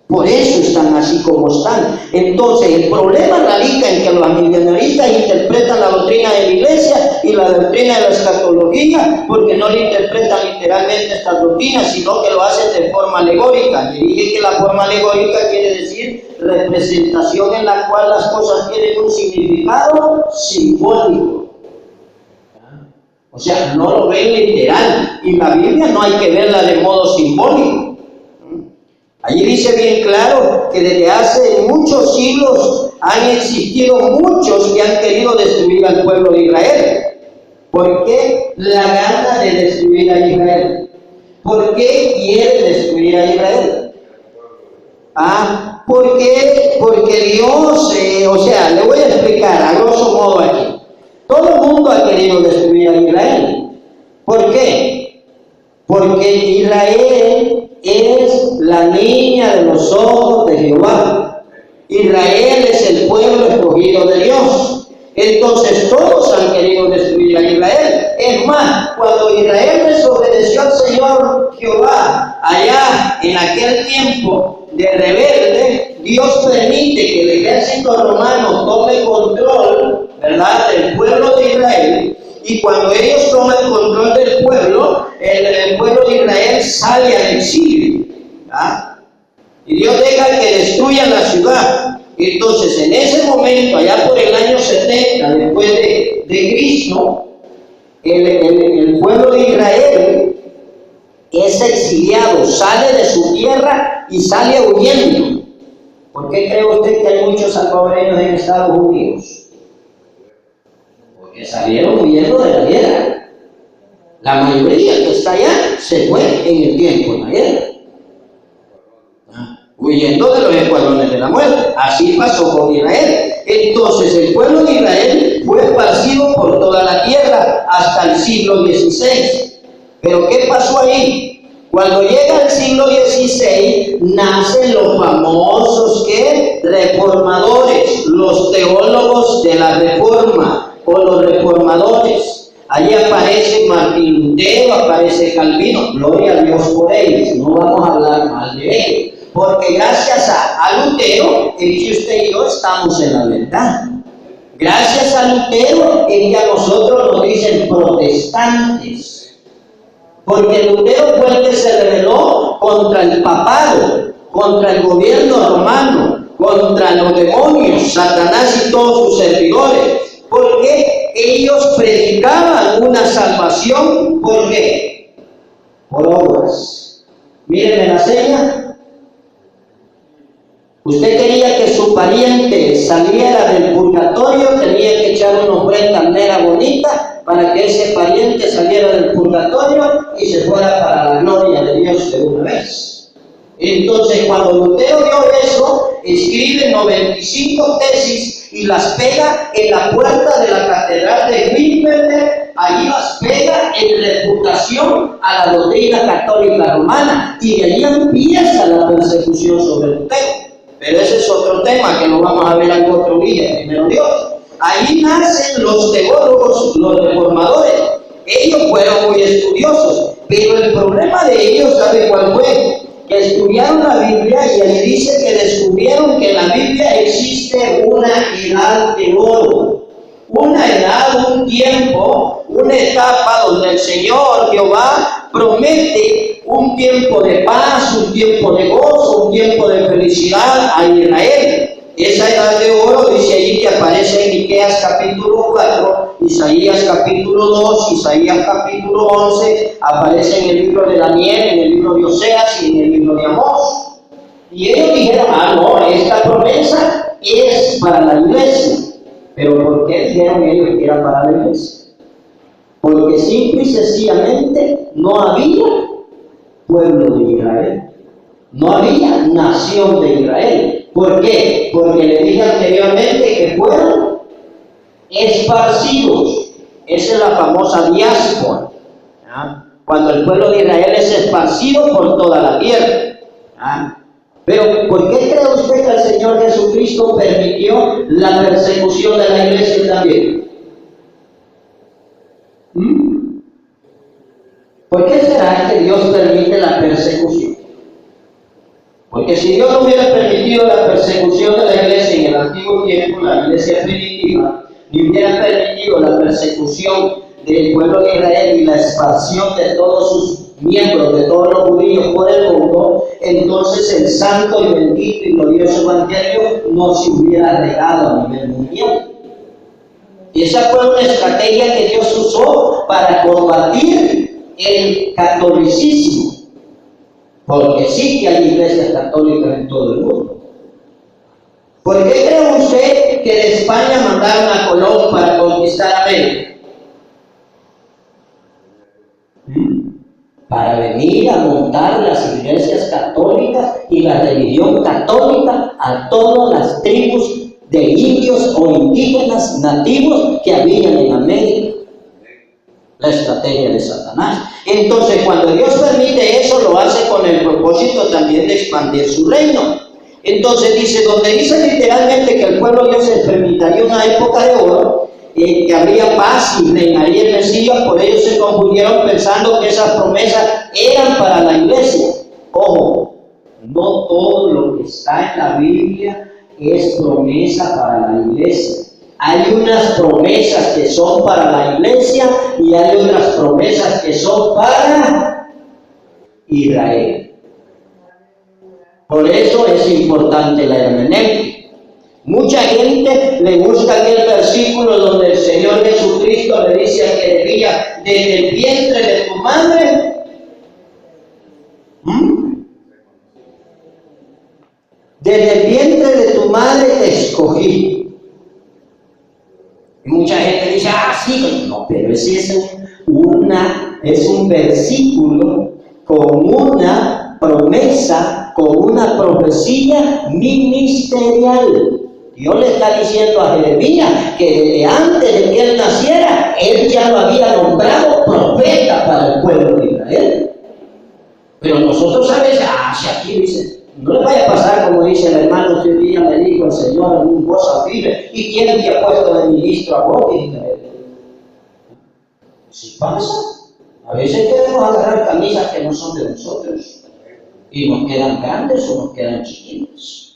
Por eso están así como están. Entonces, el problema radica en que los amillenaristas interpretan la doctrina de la iglesia y la doctrina de la escatología, porque no le interpretan literalmente esta doctrina, sino que lo hacen de forma alegórica. Y dije que la forma alegórica quiere decir representación en la cual las cosas tienen un significado simbólico. O sea, no lo ven literal. Y la Biblia no hay que verla de modo simbólico. Allí dice bien claro que desde hace muchos siglos han existido muchos que han querido destruir al pueblo de Israel. ¿Por qué la gana de destruir a Israel? ¿Por qué quiere destruir a Israel? ¿Por qué? Porque Dios, le voy a explicar a grosso modo aquí. Todo el mundo ha querido destruir a Israel. ¿Por qué? Porque Israel es la niña de los ojos de Jehová. Israel es el pueblo escogido de Dios. Entonces todos han querido destruir a Israel. Es más, cuando Israel desobedeció al Señor Jehová allá en aquel tiempo de rebelde, Dios permite que el ejército romano tome control, ¿verdad?, del pueblo de Israel. Y cuando ellos toman control del pueblo, el pueblo de Israel sale al exilio, ¿verdad? Y Dios deja que destruyan la ciudad. Entonces, en ese momento, allá por el año 70, después de Cristo, el pueblo de Israel es exiliado, sale de su tierra y sale huyendo. ¿Por qué cree usted que hay muchos salvadoreños en Estados Unidos? Porque salieron huyendo de la guerra. La mayoría que está allá se fue en el tiempo de la guerra, huyendo de los escuadrones de la muerte. Así pasó con Israel. Entonces el pueblo de Israel fue esparcido por toda la tierra hasta el siglo XVI. Pero ¿qué pasó ahí? Cuando llega el siglo XVI, nacen los famosos reformadores, los teólogos de la Reforma o los reformadores. Allí aparece Martín Lutero, aparece Calvino. Gloria a Dios por ellos. No vamos a hablar mal de ellos, porque gracias a Lutero es que usted y yo estamos en la verdad. Gracias a Lutero es que a nosotros nos dicen protestantes. Porque Lutero fue el que se rebeló contra el papado, contra el gobierno romano, contra los demonios, Satanás y todos sus servidores. Porque ellos predicaban una salvación, ¿por qué? Por obras. Mírenme la seña. Usted quería que su pariente saliera del purgatorio, tenía que echar una ofrenda carnera bonita para que ese pariente saliera del purgatorio y se fuera para la gloria de Dios de una vez. Entonces, cuando Lutero vio eso, escribe 95 tesis y las pega en la puerta de la catedral de Wittenberg. Allí las pega en reputación a la doctrina católica romana, y de allí empieza la persecución sobre Lutero. Pero ese es otro tema que lo vamos a ver al otro día, primero Dios. Ahí nacen los teólogos, los reformadores. Ellos fueron muy estudiosos, pero el problema de ellos, ¿sabe cuál fue? Que estudiaron la Biblia y allí dice que descubrieron que en la Biblia existe una edad de oro. Una edad, un tiempo, una etapa donde el Señor Jehová promete un tiempo de paz, un tiempo de gozo, un tiempo de felicidad a Israel. Esa edad de oro dice allí que aparece en Miqueas capítulo 4, Isaías capítulo 2, Isaías capítulo 11, aparece en el libro de Daniel, en el libro de Oseas y en el libro de Amós. Y ellos dijeron, no, esta promesa es para la iglesia. ¿Pero por qué dijeron ellos que era para la iglesia? Porque simple y sencillamente no había pueblo de Israel. No había nación de Israel. ¿Por qué? Porque le dije anteriormente que fueron esparcidos. Esa es la famosa diáspora. Cuando el pueblo de Israel es esparcido por toda la tierra. Pero ¿por qué cree usted que el Señor Jesucristo permitió la persecución de la iglesia también? ¿Por qué será que Dios permite la persecución? Porque si Dios no hubiera permitido la persecución de la iglesia en el antiguo tiempo, la iglesia primitiva, ni hubiera permitido la persecución del pueblo de Israel y la expansión de todos sus miembros, de todos los judíos por el mundo, entonces el santo y bendito y glorioso evangelio no se hubiera regado a nivel mundial. Y esa fue una estrategia que Dios usó para combatir el catolicismo. porque sí que hay iglesias católicas en todo el mundo. ¿Por qué cree usted que de España mandaron a Colón para conquistar América? Para venir a montar las iglesias católicas y la religión católica a todas las tribus de indios o indígenas nativos que habían en América. La estrategia de Satanás. Entonces, cuando Dios permite eso, lo hace con el propósito también de expandir su reino. Entonces dice, donde dice literalmente que el pueblo de Dios experimentaría una época de oro, que habría paz y reinaría el Mesías, por ello se confundieron pensando que esas promesas eran para la iglesia. Ojo, no todo lo que está en la Biblia es promesa para la iglesia. Hay unas promesas que son para la iglesia y hay otras promesas que son para Israel. Por eso es importante la hermenéutica. Mucha gente le gusta aquel versículo donde el Señor Jesucristo le dice a Jeremías, desde el vientre de tu madre, desde el vientre de tu madre te escogí. Y mucha gente dice, sí, no, pero ese es un versículo con una promesa, con una profecía ministerial. Dios le está diciendo a Jeremías que desde antes de que él naciera, él ya lo había nombrado profeta para el pueblo de Israel. Pero nosotros a veces, si aquí dice, no le vaya a pasar como dice el hermano que un día me dijo el Señor en un voz audible, ¿y quién te ha puesto de ministro a vos? Si pasa, a veces queremos agarrar camisas que no son de nosotros y nos quedan grandes o nos quedan chiquitas.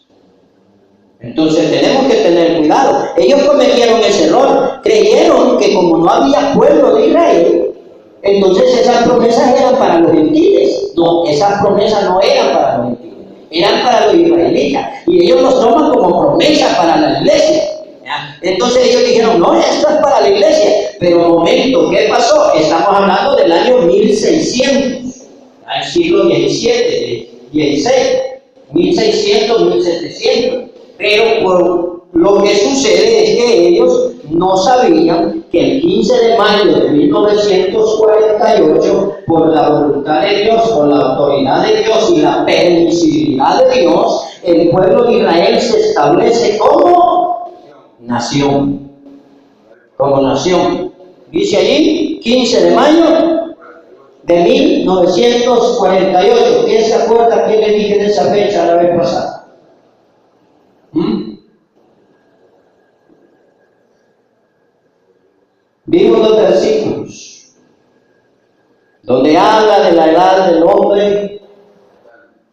Entonces tenemos que tener cuidado. Ellos cometieron ese error, creyeron que como no había pueblo de Israel, entonces esas promesas eran para los gentiles. No, esas promesas no eran para los gentiles, eran para los israelitas. Y ellos los toman como promesa para la iglesia. ¿Ya? Entonces ellos dijeron, no, esto es para la iglesia. Pero un momento, ¿qué pasó? Estamos hablando del año 1600, al siglo XVII, XVI, 1600, 1700. Pero por lo que sucede es que ellos no sabían que el 15 de mayo de 1948, por la voluntad de Dios, por la autoridad de Dios y la permisibilidad de Dios, el pueblo de Israel se establece como nación. Como nación. Dice allí, 15 de mayo de 1948. ¿Quién se acuerda quién le dije de esa fecha la vez pasada? Vimos los versículos donde habla de la edad del hombre,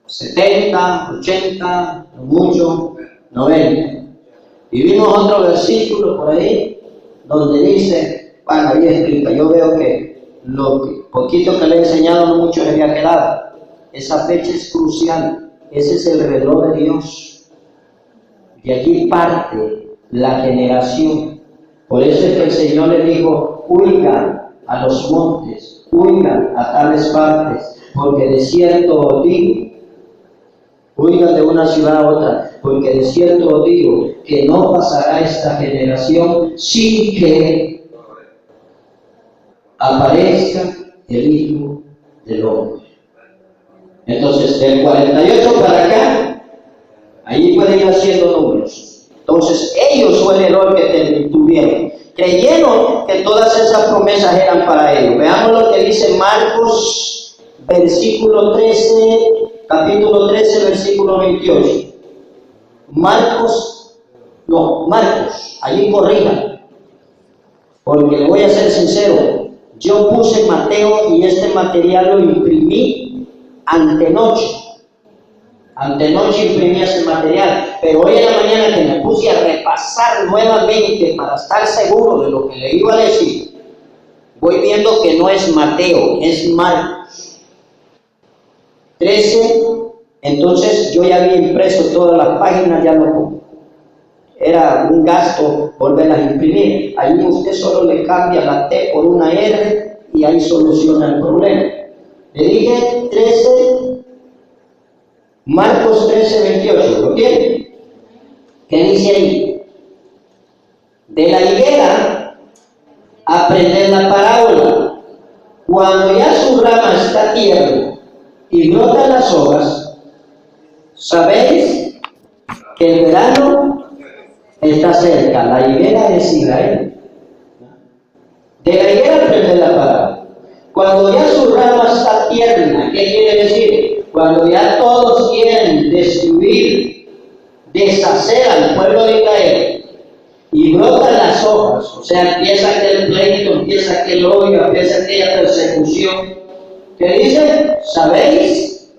70, 80, mucho, 90. Y vimos otro versículo por ahí donde dice, bueno, ahí explica, yo veo que lo poquito que le he enseñado no mucho le había quedado. Esa fecha es crucial, ese es el reloj de Dios. De allí parte la generación. Por eso es que el Señor le dijo, huigan a los montes, huigan a tales partes, porque de cierto os digo, huigan de una ciudad a otra, porque de cierto os digo que no pasará esta generación sin que aparezca el Hijo del Hombre. Entonces, del 48 para acá, allí pueden ir haciendo números. Entonces, ellos fue el error que tuvieron. Creyeron que todas esas promesas eran para ellos. Veamos lo que dice Marcos, capítulo 13, versículo 28. Marcos, allí corrija. Porque le voy a ser sincero, yo puse Mateo y este material lo imprimí antenoche. Antenoche imprimí ese material, pero hoy en la mañana que me puse a repasar nuevamente para estar seguro de lo que le iba a decir, voy viendo que no es Mateo, es Marcos 13. Entonces yo ya había impreso todas las páginas, ya no era un gasto volverlas a imprimir. Allí usted solo le cambia la T por una R y ahí soluciona el problema. Le dije 13, Marcos 13:28, ¿lo tienen? ¿Qué dice ahí? De la higuera, aprender la parábola. Cuando ya su rama está tierna y brotan las hojas, sabéis que el verano está cerca. La higuera es Israel. De la higuera aprender la parábola. Cuando ya su rama está tierna, ¿qué quiere decir? Cuando ya todos quieren destruir, deshacer al pueblo de Israel y brotan las hojas, o sea, empieza aquel pleito, empieza aquel odio, empieza aquella persecución. ¿Qué dice? ¿Sabéis?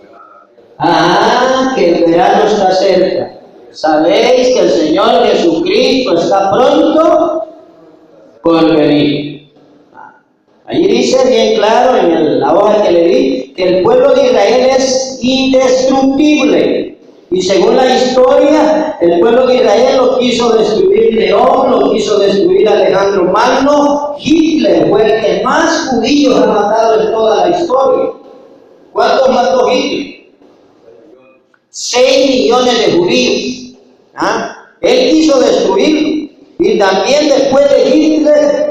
Que el verano está cerca. ¿Sabéis que el Señor Jesucristo está pronto por venir? Allí dice bien claro en la hoja que le di que el pueblo de Israel es indestructible. Y según la historia, el pueblo de Israel lo quiso destruir León, lo quiso destruir Alejandro Magno. Hitler fue el que más judíos ha matado en toda la historia. ¿Cuántos mató Hitler? 6 millones de judíos. Él quiso destruirlo. Y también después de Hitler,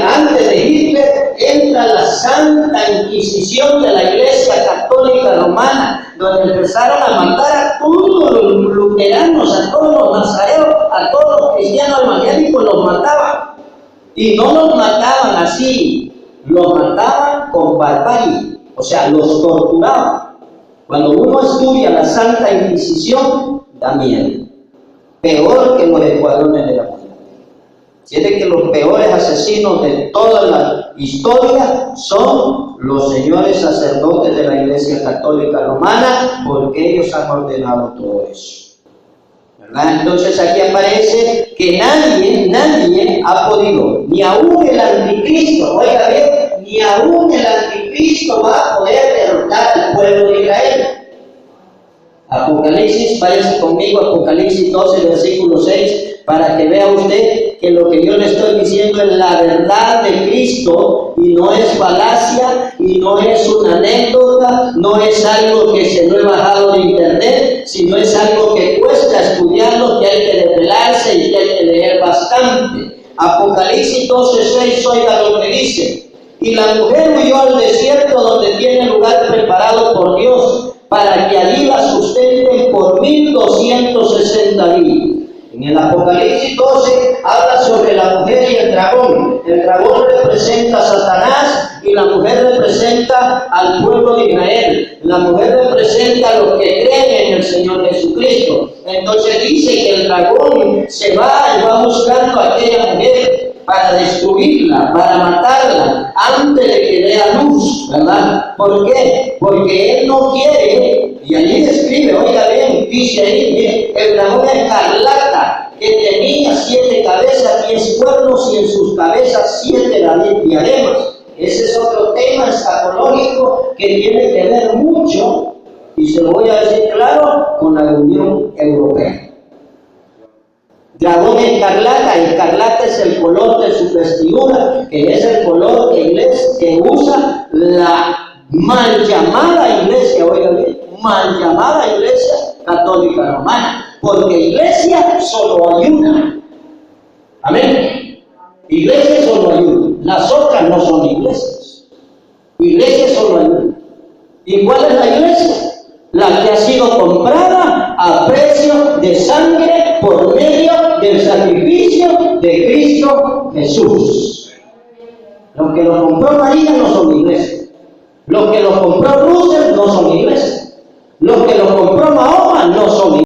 antes de Hitler, entra la Santa Inquisición de la Iglesia Católica Romana, donde empezaron a matar a todos los luteranos, a todos los nazareos, a todos los cristianos evangélicos, los mataban. Y no los mataban así, los mataban con barbarie, o sea, los torturaban. Cuando uno estudia la Santa Inquisición, da miedo. Peor que los escuadrones de la muerte. Tiene que los peores asesinos de toda la historia son los señores sacerdotes de la Iglesia Católica Romana, porque ellos han ordenado todo eso. ¿Verdad? Entonces aquí aparece que nadie ha podido, ni aún el anticristo, oiga bien, ni aún el anticristo va a poder derrotar al pueblo de Israel. Apocalipsis, váyase conmigo, Apocalipsis 12, versículo 6, para que vea usted que lo que yo le estoy diciendo es la verdad de Cristo y no es falacia y no es una anécdota, no es algo que se lo he bajado de internet, sino es algo que cuesta estudiarlo, que hay que desvelarse y que hay que leer bastante. Apocalipsis 12, 6, oiga lo que dice: y la mujer huyó al desierto donde tiene lugar preparado por Dios, para que allí la sustenten por 1260 días. En el Apocalipsis 12 habla sobre la mujer y el dragón. El dragón representa a Satanás y la mujer representa al pueblo de Israel. La mujer representa a los que creen en el Señor Jesucristo. Entonces dice que el dragón se va y va buscando a aquella mujer para destruirla, para matarla, antes de que dé a luz, ¿verdad? ¿Por qué? Porque él no quiere, y allí describe, oiga bien, dice ahí, bien, el dragón escarlata, que tenía 7 cabezas, 10 cuernos y en sus cabezas 7 diademas. Ese es otro tema escatológico que tiene que ver mucho, y se lo voy a decir claro, con la Unión Europea. Dragón escarlata es el color de su vestidura, que es el color que usa la mal llamada iglesia, oiga bien, mal llamada iglesia católica romana, porque iglesia solo hay una. Amén. Iglesia solo hay una, las otras no son iglesias. Iglesia solo hay una. ¿Y cuál es la iglesia? La que ha sido comprada a precio de sangre por medio del sacrificio de Cristo Jesús. Los que lo compró María no son iglesias. Los que lo compró Russell no son iglesias. Los que lo compró Mahoma no son iglesias.